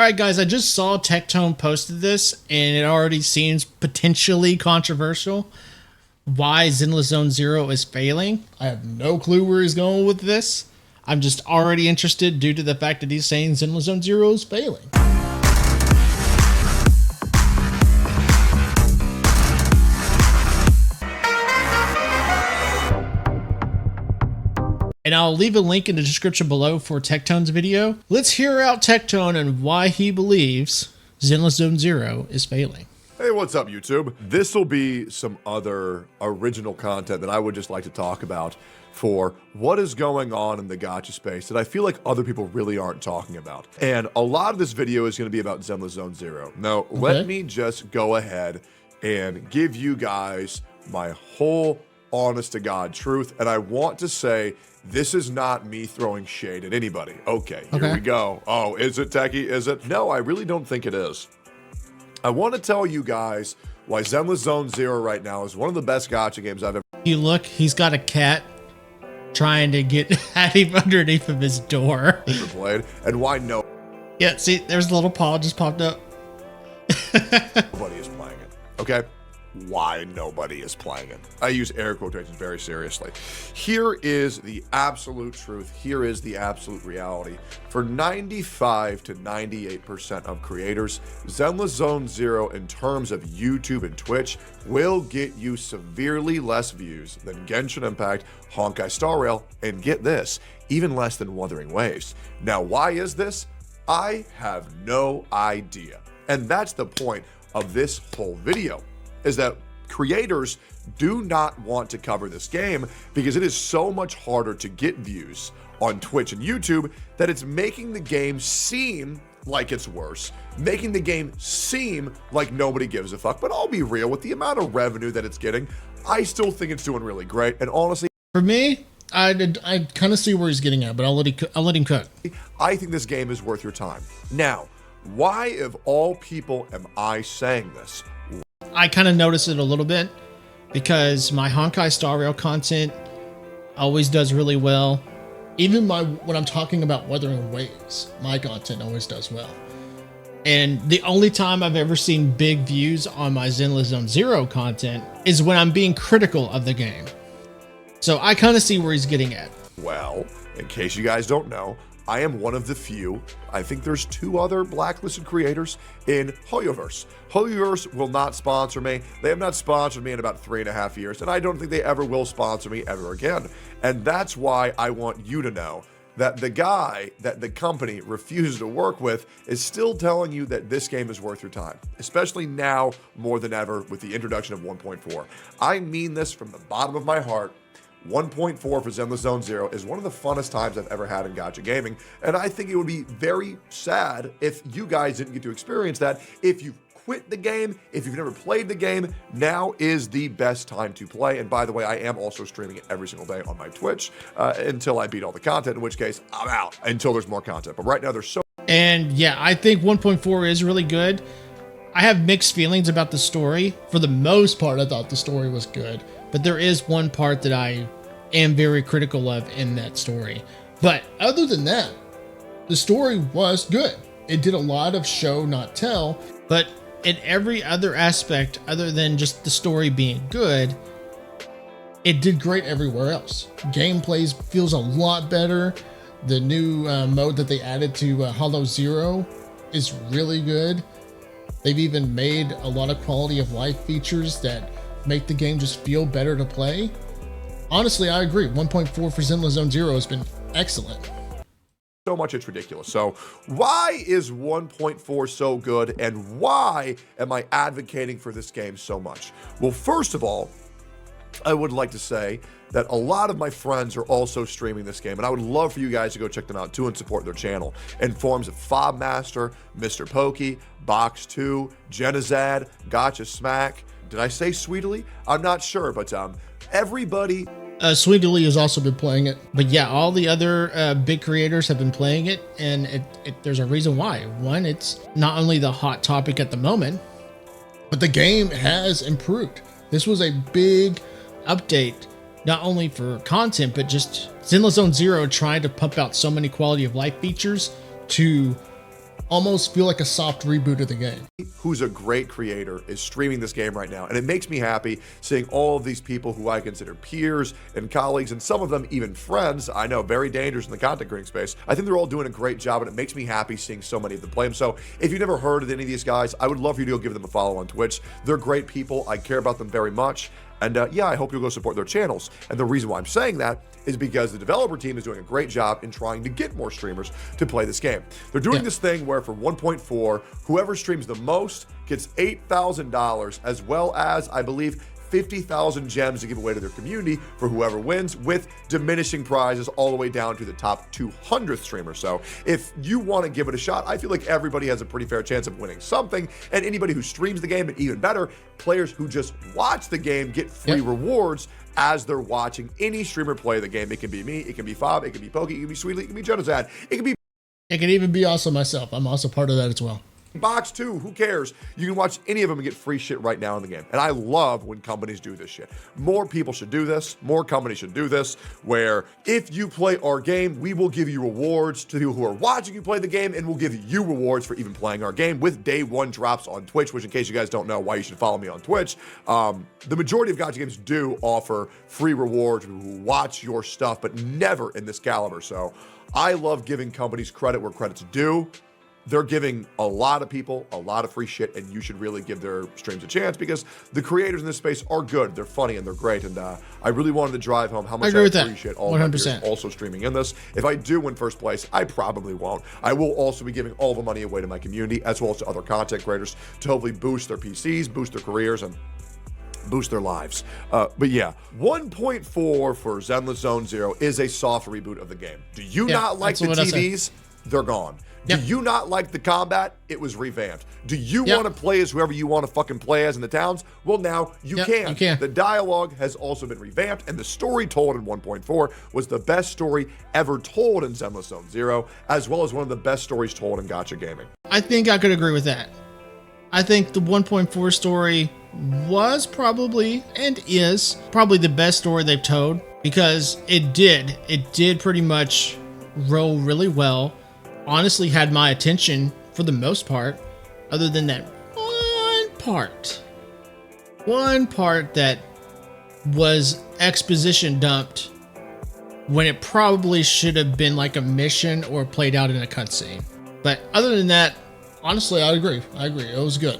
All right, guys, I just saw Tectone posted this, and it already seems potentially controversial. Why Zenless Zone Zero is failing. I have no clue where he's going with this. I'm just already interested due to the fact that he's saying Zenless Zone Zero is failing. And I'll leave a link in the description below for Tectone's video. Let's hear out Tectone and why he believes Zenless Zone Zero is failing. Hey, what's up, YouTube? This will be some other original content that I would just like to talk about for what is going on in the gacha space that I feel like other people really aren't talking about. And a lot of this video is going to be about Zenless Zone Zero. Now, let me just go ahead and give you guys my whole honest-to-God truth. And I want to say, this is not me throwing shade at anybody. Okay, here we go. Oh, is it, Techie? Is it? No, I really don't think it is. I want to tell you guys why Zenless Zone Zero right now is one of the best gacha games I've ever. You look, he's got a cat trying to get at him underneath of his door. Played, and why no? Yeah, see, there's a little paw just popped up. Nobody is playing it. Okay. Why nobody is playing it. I use air quotations very seriously. Here is the absolute truth. Here is the absolute reality. For 95 to 98% of creators, Zenless Zone Zero in terms of YouTube and Twitch will get you severely less views than Genshin Impact, Honkai Star Rail, and get this, even less than Wuthering Waves. Now, why is this? I have no idea. And that's the point of this whole video. Is that creators do not want to cover this game because it is so much harder to get views on Twitch and YouTube that it's making the game seem like it's worse, making the game seem like nobody gives a fuck. But I'll be real, with the amount of revenue that it's getting, I still think it's doing really great. And honestly, for me, I kind of see where he's getting at, but I'll let him cook. I think this game is worth your time. Now, why of all people am I saying this? I kind of notice it a little bit because my Honkai Star Rail content always does really well. Even when I'm talking about Wuthering Waves, my content always does well. And the only time I've ever seen big views on my Zenless Zone Zero content is when I'm being critical of the game. So I kind of see where he's getting at. Well, in case you guys don't know, I am one of the few, I think there's 2 other blacklisted creators in hoyoverse. Hoyoverse will not sponsor me. They have not sponsored me in about 3.5 years, and I don't think they ever will sponsor me ever again. And that's why I want you to know that the guy that the company refuses to work with is still telling you that this game is worth your time, especially now more than ever with the introduction of 1.4. I mean this from the bottom of my heart. 1.4 for Zenless Zone Zero is one of the funnest times I've ever had in gacha gaming, and I think it would be very sad if you guys didn't get to experience that. If you've quit the game, if you've never played the game, now is the best time to play. And by the way, I am also streaming it every single day on my Twitch until I beat all the content, in which case I'm out until there's more content. But right now there's so. And yeah, I think 1.4 is really good. I have mixed feelings about the story. For the most part, I thought the story was good. But there is one part that I am very critical of in that story. But other than that, the story was good. It did a lot of show, not tell. But in every other aspect, other than just the story being good, it did great everywhere else. Gameplay feels a lot better. The new mode that they added to Hollow Zero is really good. They've even made a lot of quality of life features that make the game just feel better to play. Honestly, I agree. 1.4 for Zenless Zone Zero has been excellent. So much it's ridiculous. So why is 1.4 so good, and why am I advocating for this game so much? Well, first of all, I would like to say that a lot of my friends are also streaming this game, and I would love for you guys to go check them out too and support their channel in forms of Fobmaster, Mr. Pokey, Box2, Genizad, Gotcha Smack. Did I say Sweetly? I'm not sure, but everybody. Sweetly has also been playing it. But yeah, all the other big creators have been playing it, and there's a reason why. One, it's not only the hot topic at the moment, but the game has improved. This was a big update, not only for content, but just Zenless Zone Zero trying to pump out so many quality of life features to almost feel like a soft reboot of the game. Who's a great creator is streaming this game right now, and it makes me happy seeing all of these people who I consider peers and colleagues, and some of them even friends. I know, very dangerous in the content creating space. I think they're all doing a great job, and it makes me happy seeing so many of them play them. So if you've never heard of any of these guys, I would love for you to go give them a follow on Twitch. They're great people. I care about them very much. And yeah, I hope you'll go support their channels. And the reason why I'm saying that is because the developer team is doing a great job in trying to get more streamers to play this game. They're doing this thing where for 1.4, whoever streams the most gets $8,000, as well as, I believe, 50,000 gems to give away to their community for whoever wins, with diminishing prizes all the way down to the top 200th streamer. So if you want to give it a shot, I feel like everybody has a pretty fair chance of winning something, and anybody who streams the game, and even better, players who just watch the game get free rewards as they're watching any streamer play the game. It can be me, it can be Fob, it can be Pokey, it can be Sweetly, it can be Jonazad, It can even be also myself. I'm also part of that as well. Box 2, who cares? You can watch any of them and get free shit right now in the game. And I love when companies do this shit. More people should do this. More companies should do this, where if you play our game, we will give you rewards to people who are watching you play the game, and we'll give you rewards for even playing our game with day one drops on Twitch, which, in case you guys don't know why you should follow me on Twitch, the majority of gacha games do offer free rewards to people who watch your stuff, but never in this caliber. So I love giving companies credit where credit's due. They're giving a lot of people a lot of free shit, and you should really give their streams a chance, because the creators in this space are good, they're funny, and they're great. And I really wanted to drive home how much I appreciate all of my peers also streaming in this. If I do win first place, I probably won't. I will also be giving all the money away to my community, as well as to other content creators, to hopefully boost their PCs, boost their careers, and boost their lives. But yeah, 1.4 for Zenless Zone Zero is a soft reboot of the game. Do you not like the TVs? They're gone. Do you not like the combat? It was revamped. Do you want to play as whoever you want to fucking play as in the towns? Well, now you can. The dialogue has also been revamped, and the story told in 1.4 was the best story ever told in Zenless Zone Zero, as well as one of the best stories told in gacha gaming. I think I could agree with that. I think the 1.4 story was probably, and is probably, the best story they've told, because it did pretty much roll really well. Honestly had my attention for the most part, other than that one part that was exposition dumped when it probably should have been like a mission or played out in a cutscene. But other than that, honestly, I agree. It was good.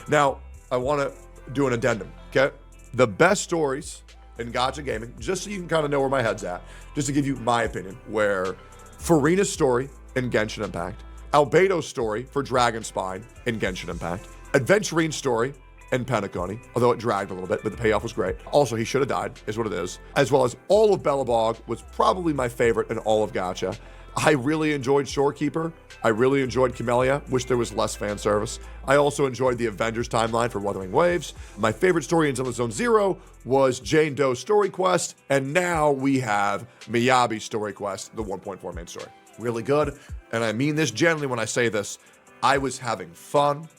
Now, I want to do an addendum, okay? The best stories in gacha gaming, just so you can kind of know where my head's at, just to give you my opinion, where Furina's story in Genshin Impact, Albedo's story for Dragon Spine in Genshin Impact, Adventurine's story in Tectone, although it dragged a little bit, but the payoff was great. Also, he should have died, is what it is. As well as all of Belobog was probably my favorite in all of gacha. I really enjoyed Shorekeeper. I really enjoyed Camellia. Wish there was less fan service. I also enjoyed the Avengers timeline for Wuthering Waves. My favorite story in Zenless Zone Zero was Jane Doe's story quest, and now we have Miyabi's story quest, the 1.4 main story. Really good, and I mean this genuinely when I say this. I was having fun,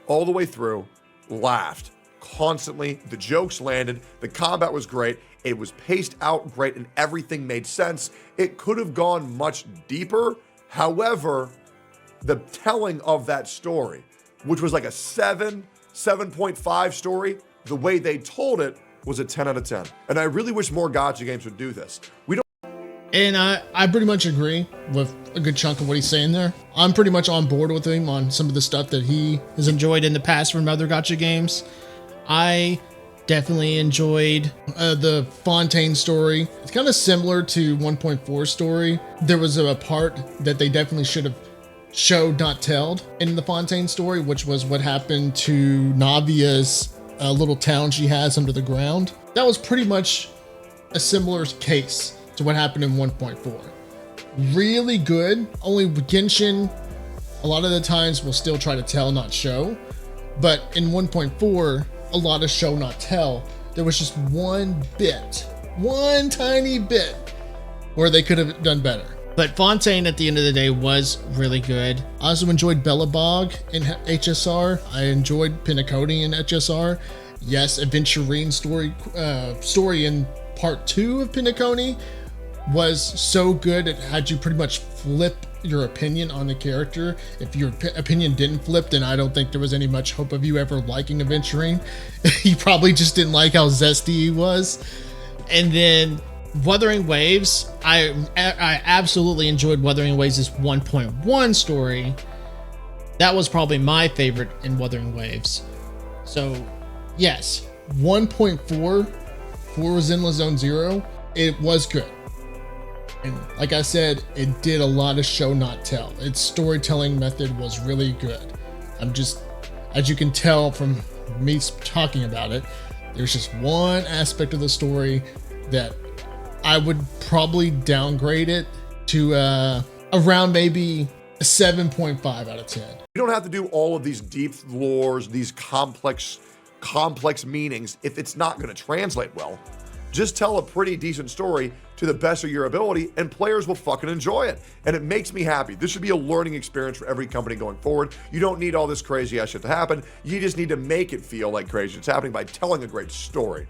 all the way through, laughed constantly, the jokes landed, the combat was great, it was paced out great, and everything made sense. It could have gone much deeper. However, the telling of that story, which was like a 7.5 story, the way they told it was a 10 out of 10. And I really wish more gacha games would do this. And I pretty much agree with a good chunk of what he's saying there. I'm pretty much on board with him on some of the stuff that he has enjoyed in the past from other gacha games. I definitely enjoyed the Fontaine story. It's kind of similar to 1.4 story. There was a part that they definitely should have showed, not told, in the Fontaine story, which was what happened to Navia's little town she has under the ground. That was pretty much a similar case to what happened in 1.4. Really good. Only Genshin, a lot of the times, will still try to tell, not show. But in 1.4, a lot of show, not tell. There was just one tiny bit, where they could have done better. But Fontaine, at the end of the day, was really good. I also enjoyed Belobog in HSR. I enjoyed Tectone in HSR. Yes, Adventurine story in part 2 of Tectone was so good it had you pretty much flip your opinion on the character. If your opinion didn't flip, then I don't think there was any much hope of you ever liking Aventurine. You probably just didn't like how zesty he was. And then Wuthering Waves, I absolutely enjoyed Wuthering Waves' 1.1 story. That was probably my favorite in Wuthering Waves. So, yes, 1.4 for Zenless Zone Zero, it was good. And like I said, it did a lot of show not tell. Its storytelling method was really good. I'm just, as you can tell from me talking about it, there's just one aspect of the story that I would probably downgrade it to around maybe a 7.5 out of 10. You don't have to do all of these deep lores, these complex meanings if it's not going to translate well. Just tell a pretty decent story to the best of your ability and players will fucking enjoy it. And it makes me happy. This should be a learning experience for every company going forward. You don't need all this crazy ass shit to happen. You just need to make it feel like crazy it's happening by telling a great story.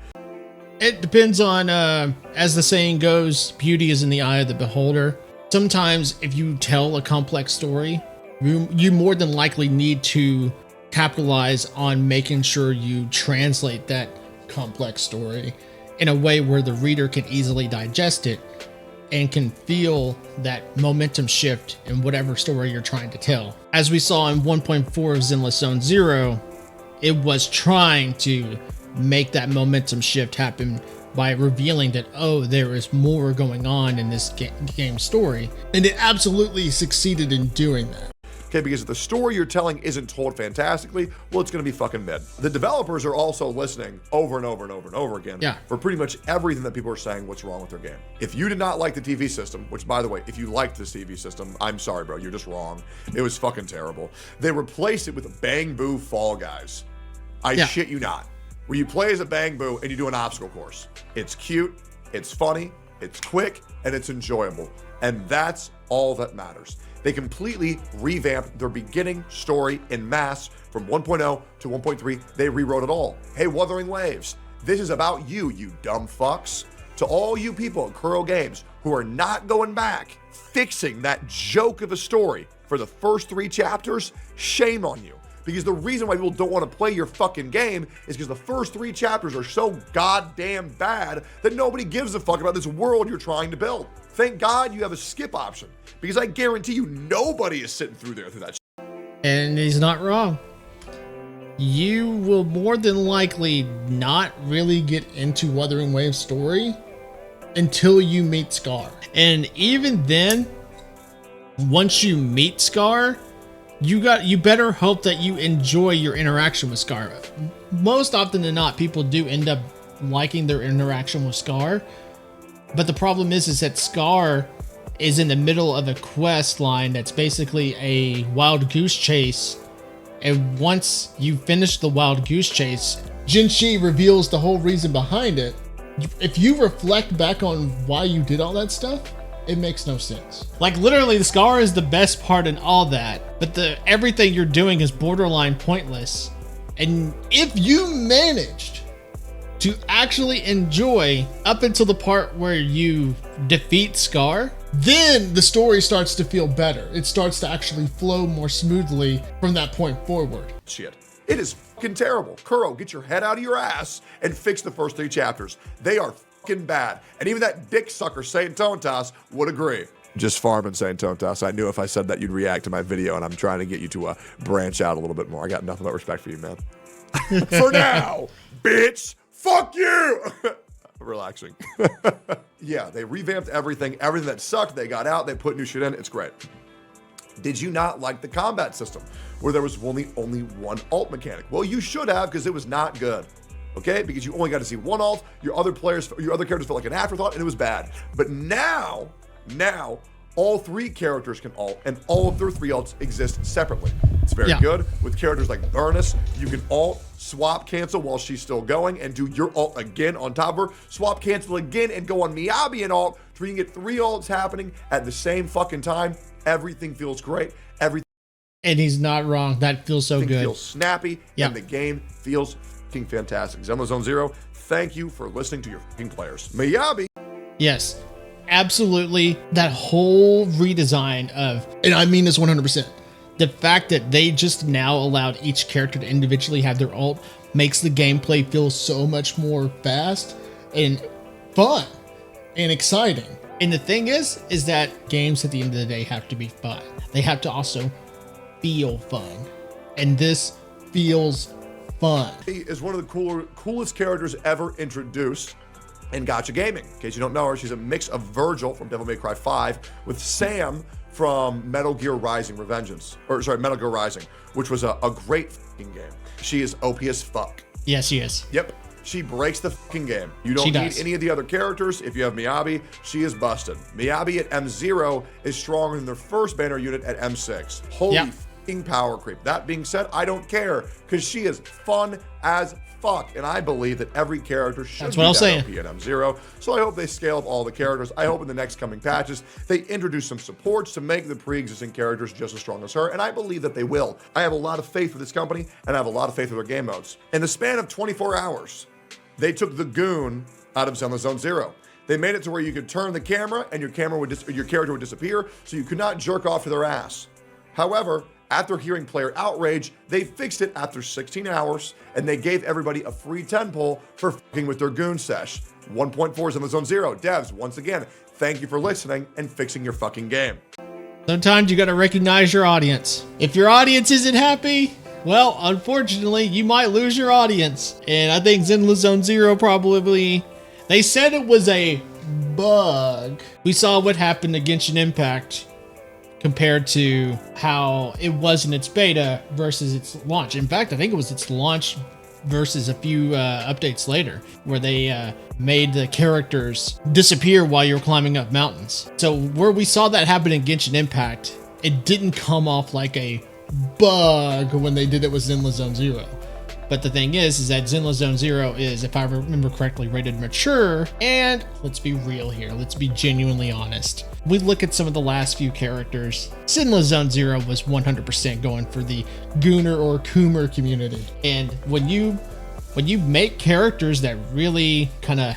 It depends on, as the saying goes, beauty is in the eye of the beholder. Sometimes if you tell a complex story, you more than likely need to capitalize on making sure you translate that complex story in a way where the reader can easily digest it and can feel that momentum shift in whatever story you're trying to tell. As we saw in 1.4 of Zenless Zone Zero, it was trying to make that momentum shift happen by revealing that, oh, there is more going on in this game story. And it absolutely succeeded in doing that. Okay, because if the story you're telling isn't told fantastically, well, it's going to be fucking mid. The developers are also listening over and over and over and over again for pretty much everything that people are saying what's wrong with their game. If you did not like the TV system, which by the way, if you liked this TV system, I'm sorry, bro, you're just wrong. It was fucking terrible. They replaced it with a Bang Boo Fall Guys. I shit you not. Where you play as a Bang Boo and you do an obstacle course. It's cute, it's funny, it's quick, and it's enjoyable. And that's all that matters. They completely revamped their beginning story en masse from 1.0 to 1.3. They rewrote it all. Hey, Wuthering Waves, this is about you, you dumb fucks. To all you people at Kuro Games who are not going back, fixing that joke of a story for the first 3 chapters, shame on you. Because the reason why people don't want to play your fucking game is because the first 3 chapters are so goddamn bad that nobody gives a fuck about this world you're trying to build. Thank God you have a skip option, because I guarantee you nobody is sitting through that shit. And he's not wrong. You will more than likely not really get into Wuthering Waves story until you meet Scar. And even then, once you meet Scar, you better hope that you enjoy your interaction with Scar. Most often than not, people do end up liking their interaction with Scar. But the problem is that Scar is in the middle of a quest line that's basically a wild goose chase. And once you finish the wild goose chase, Jinshi reveals the whole reason behind it. If you reflect back on why you did all that stuff, it makes no sense. Like literally, the Scar is the best part in all that, but everything you're doing is borderline pointless. And if you managed to actually enjoy up until the part where you defeat Scar, then the story starts to feel better. It starts to actually flow more smoothly from that point forward. Shit. It is fucking terrible. Kuro, get your head out of your ass and fix the first 3 chapters. They are fucking bad. And even that dick sucker, Saint Tontas, would agree. Just farming, Saint Tontas. I knew if I said that you'd react to my video, and I'm trying to get you to branch out a little bit more. I got nothing but respect for you, man. For now, bitch. Fuck you! Relaxing. Yeah, they revamped everything. Everything that sucked, they got out. They put new shit in. It's great. Did you not like the combat system where there was only one alt mechanic? Well, you should have, because it was not good. Okay, because you only got to see one alt. Your other characters felt like an afterthought, and it was bad. But now, all 3 characters can alt, and all of their 3 alts exist separately. It's very good. With characters like Burnus, you can alt, swap, cancel while she's still going, and do your alt again on top of her, swap, cancel again, and go on Miyabi and alt, so you can get 3 alts happening at the same fucking time. Everything feels great. Everything. And he's not wrong. That feels so good. Feels snappy, and the game feels fucking fantastic. Zenless Zone Zero, thank you for listening to your fucking players. Miyabi. Yes. absolutely, that whole redesign of, and I mean this 100%, the fact that they just now allowed each character to individually have their ult makes the gameplay feel so much more fast and fun and exciting. And the thing is that games at the end of the day have to be fun. They have to also feel fun. And this feels fun. He is one of the coolest characters ever introduced in gacha gaming. In case you don't know her, she's a mix of Virgil from Devil May Cry 5 with Sam from Metal Gear Rising Metal Gear Rising, which was a great fucking game. She is OP as fuck. Yes, she is. Yep. She breaks the fucking game. You don't need any of the other characters. If you have Miyabi, she is busted. Miyabi at M0 is stronger than their first banner unit at M6. Holy fucking power creep. That being said, I don't care because she is fun as fuck. And I believe that every character should be OP at M0. So I hope they scale up all the characters. I hope in the next coming patches, they introduce some supports to make the pre-existing characters just as strong as her. And I believe that they will. I have a lot of faith for this company and I have a lot of faith in their game modes. In the span of 24 hours, they took the goon out of Zenless Zone Zero. They made it to where you could turn the camera and your character would disappear, so you could not jerk off to their ass. However, after hearing player outrage, they fixed it after 16 hours, and they gave everybody a free 10 pull for fucking with their goon sesh. 1.4 Zenless Zone Zero. Devs, once again, thank you for listening and fixing your fucking game. Sometimes you gotta recognize your audience. If your audience isn't happy, well, unfortunately, you might lose your audience. And I think Zenless Zone Zero probably, they said it was a bug. We saw what happened to Genshin Impact compared to how it was in its beta versus its launch. In fact, I think it was its launch versus a few updates later where they made the characters disappear while you're climbing up mountains. So where we saw that happen in Genshin Impact, it didn't come off like a bug when they did it with Zenless Zone Zero. But the thing is that Zenless Zone Zero is, if I remember correctly, rated mature. And let's be real here. Let's be genuinely honest. We look at some of the last few characters. Zenless Zone Zero was 100% going for the Gooner or Coomer community. And when you make characters that really kind of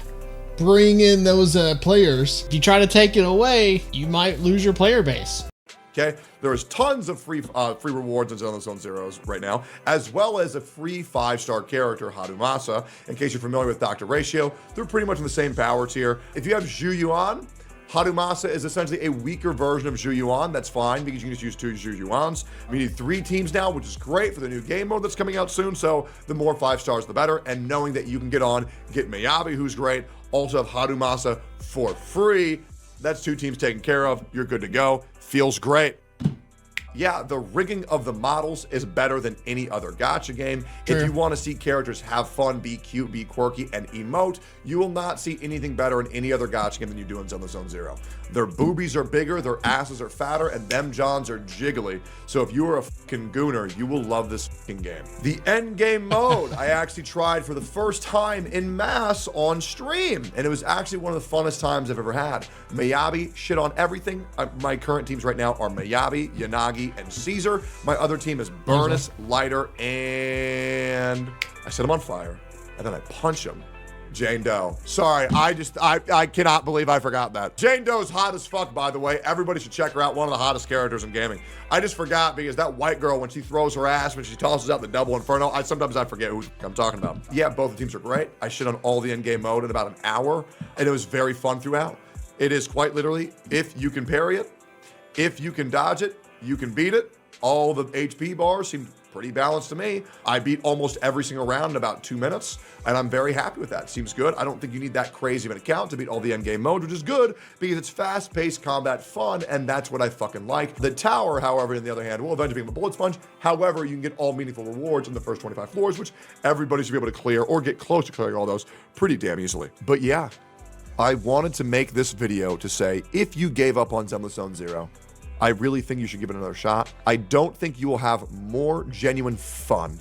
bring in those players, if you try to take it away, you might lose your player base. Okay, there's tons of free rewards in Zenless Zone Zeros right now, as well as a free 5-star character, Hadumasa. In case you're familiar with Dr. Ratio, they're pretty much in the same power tier. If you have Zhu Yuan, Hadumasa is essentially a weaker version of Zhu Yuan. That's fine because you can just use 2 Zhu Yuans. We need 3 teams now, which is great for the new game mode that's coming out soon. So the more 5 stars, the better. And knowing that you can get Miyabi, who's great, also have Hadumasa for free. That's 2 teams taken care of. You're good to go. Feels great. Yeah, the rigging of the models is better than any other gacha game. Sure. If you want to see characters have fun, be cute, be quirky, and emote, you will not see anything better in any other gacha game than you do in Zenless Zone Zero. Their boobies are bigger, their asses are fatter, and them johns are jiggly. So if you are a fucking gooner, you will love this fucking game. The end game mode, I actually tried for the first time in mass on stream, and it was actually one of the funnest times I've ever had. Miyabi shit on everything. My current teams right now are Miyabi, Yanagi, and Caesar. My other team is Burnus, Lighter, and I set him on fire, and then I punch him. Jane Doe. Sorry, I cannot believe I forgot that. Jane Doe's hot as fuck, by the way. Everybody should check her out. One of the hottest characters in gaming. I just forgot because that white girl, when she throws her ass, when she tosses out the double inferno, sometimes I forget who I'm talking about. Yeah, both the teams are great. I shit on all the end-game mode in about an hour, and it was very fun throughout. It is quite literally, if you can parry it, if you can dodge it, you can beat it. All the HP bars seemed pretty balanced to me. I beat almost every single round in about 2 minutes, and I'm very happy with that. Seems good. I don't think you need that crazy of an account to beat all the endgame modes, which is good because it's fast-paced combat fun, and that's what I fucking like. The tower, however, on the other hand, will eventually become a bullet sponge. However, you can get all meaningful rewards in the first 25 floors, which everybody should be able to clear or get close to clearing all those pretty damn easily. But yeah, I wanted to make this video to say, if you gave up on Zenless Zone Zero, I really think you should give it another shot. I don't think you will have more genuine fun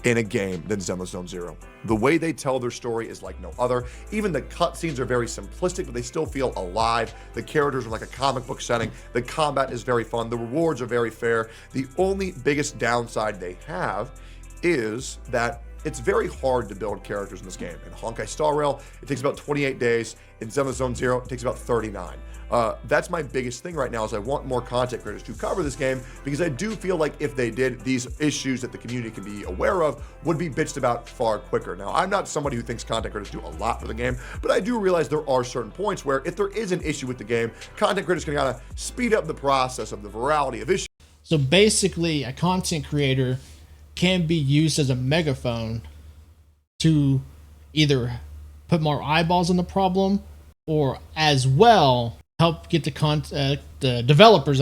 in a game than Zenless Zone Zero. The way they tell their story is like no other. Even the cutscenes are very simplistic, but they still feel alive. The characters are like a comic book setting. The combat is very fun. The rewards are very fair. The only biggest downside they have is that It's very hard to build characters in this game. In Honkai Star Rail, it takes about 28 days. In Zenless Zone Zero, it takes about 39. That's my biggest thing right now is I want more content creators to cover this game because I do feel like if they did, these issues that the community can be aware of would be bitched about far quicker. Now, I'm not somebody who thinks content creators do a lot for the game, but I do realize there are certain points where if there is an issue with the game, content creators can kind of speed up the process of the virality of issues. So basically, a content creator can be used as a megaphone to either put more eyeballs on the problem or as well help get the developers,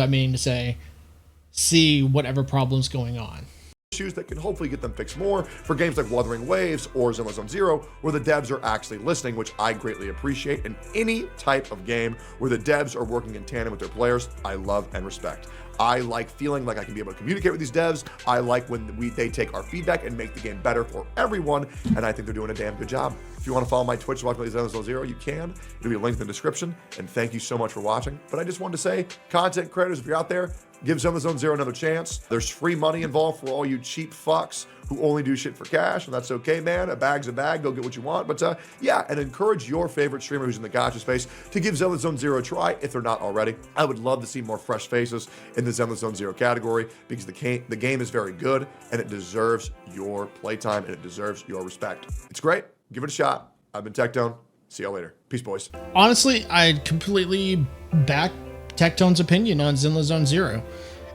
see whatever problem's going on. Issues that can hopefully get them fixed more for games like Wuthering Waves or Zenless Zone Zero, where the devs are actually listening, which I greatly appreciate. And any type of game where the devs are working in tandem with their players, I love and respect. I like feeling like I can be able to communicate with these devs. I like when they take our feedback and make the game better for everyone, and I think they're doing a damn good job. If you want to follow my Twitch, watch my Zenless Zone Zero, you can. It'll be a link in the description, and thank you so much for watching. But I just wanted to say, content creators, if you're out there, give Zenless Zone Zero another chance. There's free money involved for all you cheap fucks who only do shit for cash, and that's okay, man. A bag's a bag. Go get what you want. But yeah, and encourage your favorite streamer who's in the gacha space to give Zenless Zone Zero a try if they're not already. I would love to see more fresh faces in the Zenless Zone Zero category because the game is very good and it deserves your playtime and it deserves your respect. It's great. Give it a shot. I've been Tectone. See y'all later. Peace, boys. Honestly, I completely back Tectone's opinion on Zenless Zone Zero.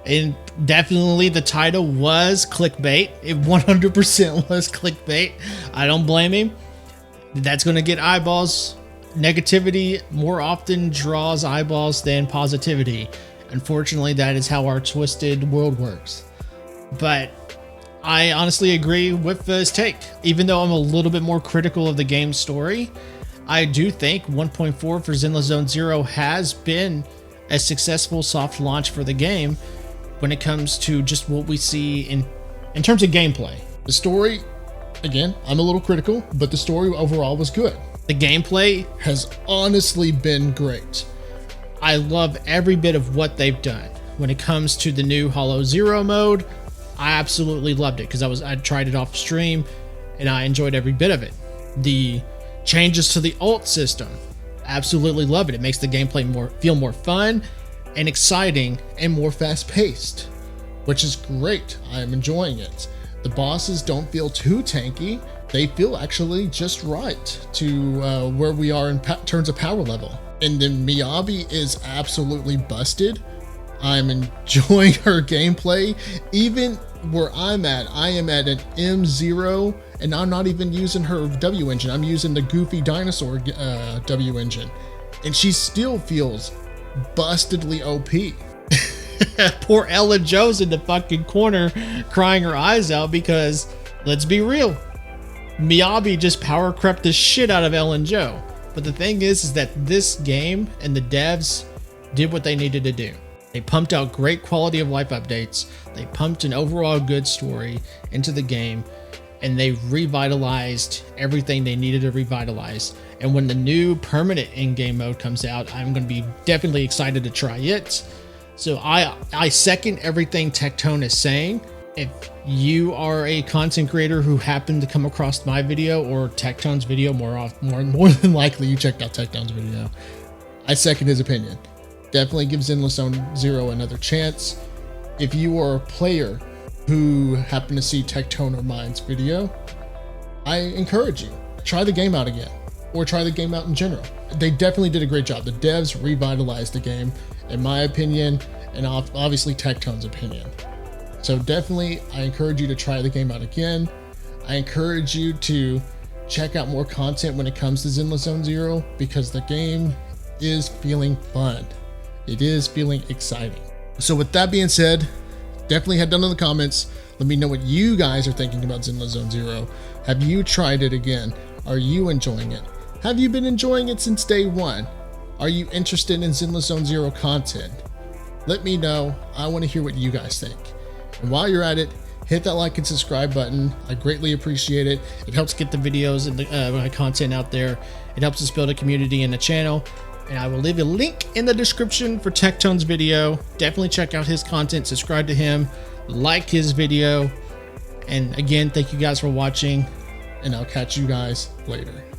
And definitely the title was clickbait. It 100% was clickbait. I don't blame him. That's going to get eyeballs. Negativity more often draws eyeballs than positivity. Unfortunately, that is how our twisted world works. But I honestly agree with his take. Even though I'm a little bit more critical of the game's story, I do think 1.4 for Zenless Zone Zero has been a successful soft launch for the game when it comes to just what we see in terms of gameplay. The story, again, I'm a little critical, but the story overall was good. The gameplay has honestly been great. I love every bit of what they've done. When it comes to the new Hollow Zero mode, I absolutely loved it because I tried it off stream and I enjoyed every bit of it. The changes to the ult system, absolutely love it. It makes the gameplay feel more fun and exciting and more fast-paced, which is great. I'm enjoying it. The bosses don't feel too tanky. They feel actually just right to where we are in terms of power level. And then Miyabi is absolutely busted. I'm enjoying her gameplay. Even where I'm at, I am at an M0, and I'm not even using her W engine. I'm using the goofy dinosaur W engine, and she still feels bustedly OP. Poor Ella Jo's in the fucking corner crying her eyes out because, let's be real, Miyabi just power crept the shit out of Ellen Jo. But the thing is that this game and the devs did what they needed to do. They pumped out great quality of life updates. They pumped an overall good story into the game, and they revitalized everything they needed to revitalize. And when the new permanent in-game mode comes out, I'm going to be definitely excited to try it. So I second everything Tectone is saying. If you are a content creator who happened to come across my video or Tectone's video, more than likely you checked out Tectone's video, I second his opinion. Definitely give Zenless Zone Zero another chance. If you are a player who happened to see Tectone or mine's video, I encourage you, try the game out again, or try the game out in general. They definitely did a great job. The devs revitalized the game, in my opinion, and obviously Tectone's opinion. So definitely, I encourage you to try the game out again. I encourage you to check out more content when it comes to Zenless Zone Zero, because the game is feeling fun. It is feeling exciting. So with that being said, definitely head down in the comments. Let me know what you guys are thinking about Zenless Zone Zero. Have you tried it again? Are you enjoying it? Have you been enjoying it since day one? Are you interested in Zenless Zone Zero content? Let me know. I want to hear what you guys think. And while you're at it, hit that like and subscribe button. I greatly appreciate it. It helps get the videos and my content out there. It helps us build a community in the channel. And I will leave a link in the description for Tectone's video. Definitely check out his content, subscribe to him, like his video, And again, thank you guys for watching, and I'll catch you guys later.